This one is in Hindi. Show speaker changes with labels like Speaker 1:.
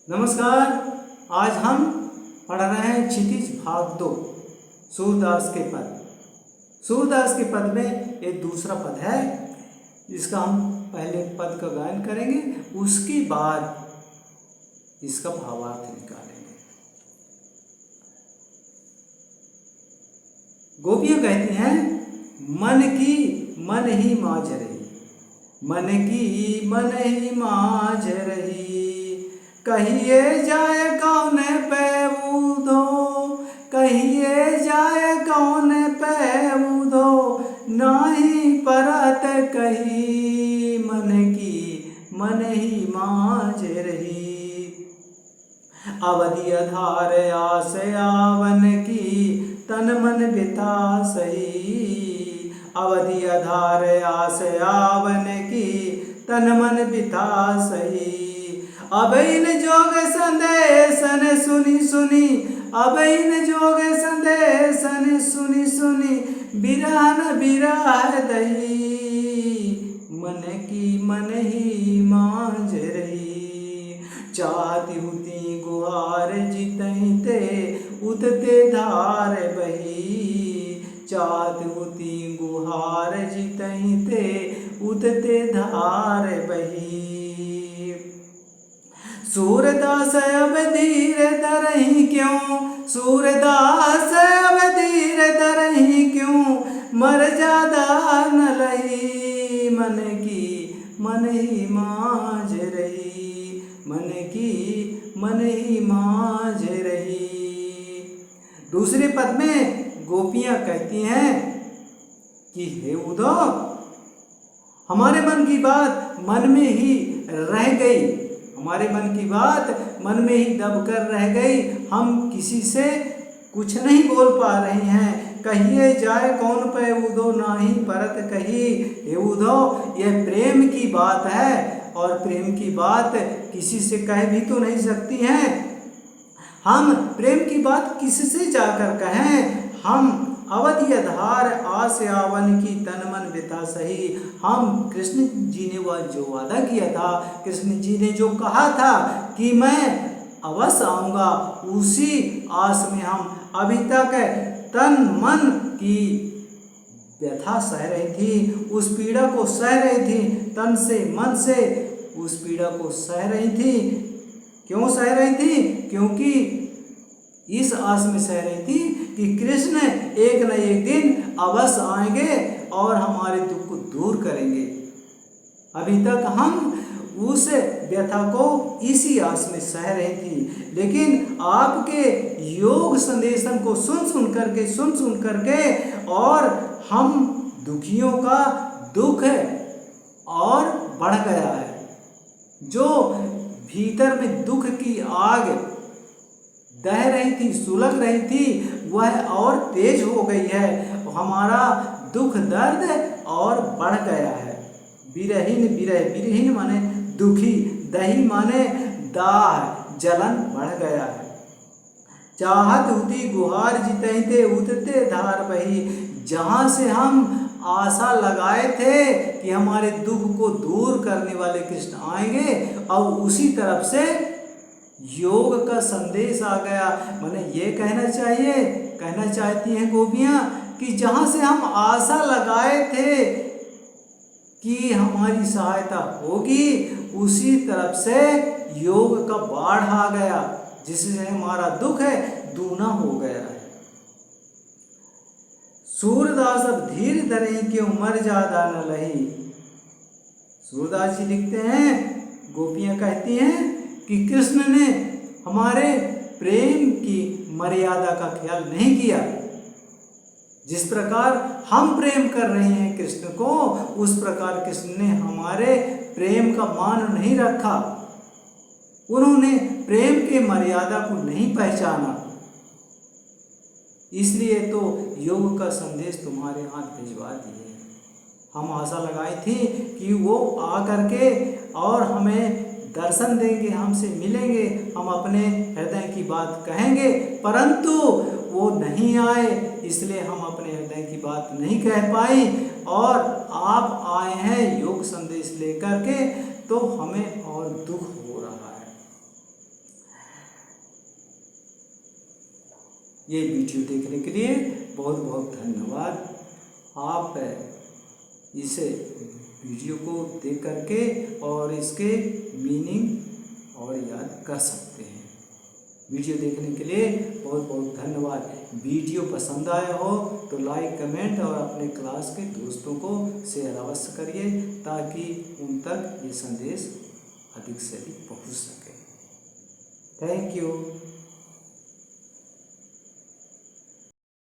Speaker 1: नमस्कार। आज हम पढ़ रहे हैं क्षितिज भाग 2 सूरदास के पद। सूरदास के पद में एक दूसरा पद है, इसका हम पहले पद का गायन करेंगे, उसके बाद इसका भावार्थ निकालेंगे। गोपियाँ कहती हैं, मन की मन ही माझ रही, मन की मन ही माझ रही, कहिए जाए कौन पे उधो, कहिए जाए कौन पे उधो, नाही परत कही, मन की मन ही माझ रही। अवधि आधार आस आवन की, तन मन बिता सही, अवधि आधार आस आवन की, तन मन बिता सही। अब इन जोग संदेशन सुनी सुनी, अब इन जोग संदेशन सुनी सुनी, बिरहन बिरह दही, मन की मन ही माझ रही। चाहती हुती गुहार जितहि ते, उतते धार बही, चाहती हुती गुहार जितहि ते, उतते धार बही। सूरदास अब धीर धरहि क्यों, सूरदास अब धीर धरहि क्यों, मर्यादा न लही, मन की मन ही माझ रही, मन की मन ही माझ रही। दूसरे पद में गोपियाँ कहती हैं कि हे उद्धव, हमारे मन की बात मन में ही रह गई, हमारे मन की बात मन में ही दब कर रह गई, हम किसी से कुछ नहीं बोल पा रहे हैं। कहिए जाए कौन पे उधो, नाही परत कही। हे उद्धव, यह प्रेम की बात है और प्रेम की बात किसी से कह भी तो नहीं सकती हैं। हम प्रेम की बात किससे जाकर कहें। हम अवधि आधार आस आवन की, तन मन बिता सही। हम कृष्ण जी ने वह जो वादा किया था, कृष्ण जी ने जो कहा था कि मैं अवश्य आऊँगा, उसी आस में हम अभी तक तन मन की व्यथा सह रही थी, उस पीड़ा को सह रही थी, तन से मन से उस पीड़ा को सह रही थी। क्यों सह रही थी? क्योंकि इस आस में सह रही थी कि कृष्ण एक न एक दिन अवश्य आएंगे और हमारे दुख को दूर करेंगे। अभी तक हम उस व्यथा को इसी आस में सह रही थी, लेकिन आपके योग संदेशन को सुन सुन करके और हम दुखियों का दुख और बढ़ गया है। जो भीतर में दुख की आग दह रही थी, सुलग रही थी, वह और तेज हो गई है। हमारा दुख दर्द और बढ़ गया है। विरहीन, विरहीन माने दुखी, दही माने दाह, जलन बढ़ गया है। चाहत हुती गुहार जितहि ते, उतते धार बही। जहाँ से हम आशा लगाए थे कि हमारे दुख को दूर करने वाले कृष्ण आएंगे, और उसी तरफ से योग का संदेश आ गया। मैंने ये कहना चाहती हैं गोपियाँ कि जहाँ से हम आशा लगाए थे कि हमारी सहायता होगी, उसी तरफ से योग का बाढ़ आ गया, जिससे हमारा दुख है दूना हो गया है। सूरदास अब धीर धरहि क्यों, मर्यादा न लही। सूरदास जी लिखते हैं, गोपियाँ कहती हैं कि कृष्ण ने हमारे प्रेम की मर्यादा का ख्याल नहीं किया। जिस प्रकार हम प्रेम कर रहे हैं कृष्ण को, उस प्रकार कृष्ण ने हमारे प्रेम का मान नहीं रखा। उन्होंने प्रेम के मर्यादा को नहीं पहचाना। इसलिए तो योग का संदेश तुम्हारे हाथ भिजवा दिए। हम आशा लगाई थी कि वो आ करके और हमें दर्शन देंगे, हमसे मिलेंगे, हम अपने हृदय की बात कहेंगे, परंतु वो नहीं आए, इसलिए हम अपने हृदय की बात नहीं कह पाई। और आप आए हैं योग संदेश लेकर के, तो हमें और दुख हो रहा है। ये वीडियो देखने के लिए बहुत बहुत धन्यवाद। आप इसे वीडियो को देख करके और इसके मीनिंग और याद कर सकते हैं। वीडियो देखने के लिए बहुत बहुत धन्यवाद। वीडियो पसंद आया हो तो लाइक, कमेंट और अपने क्लास के दोस्तों को शेयर अवश्य करिए ताकि उन तक ये संदेश अधिक से अधिक पहुंच सके। Thank you.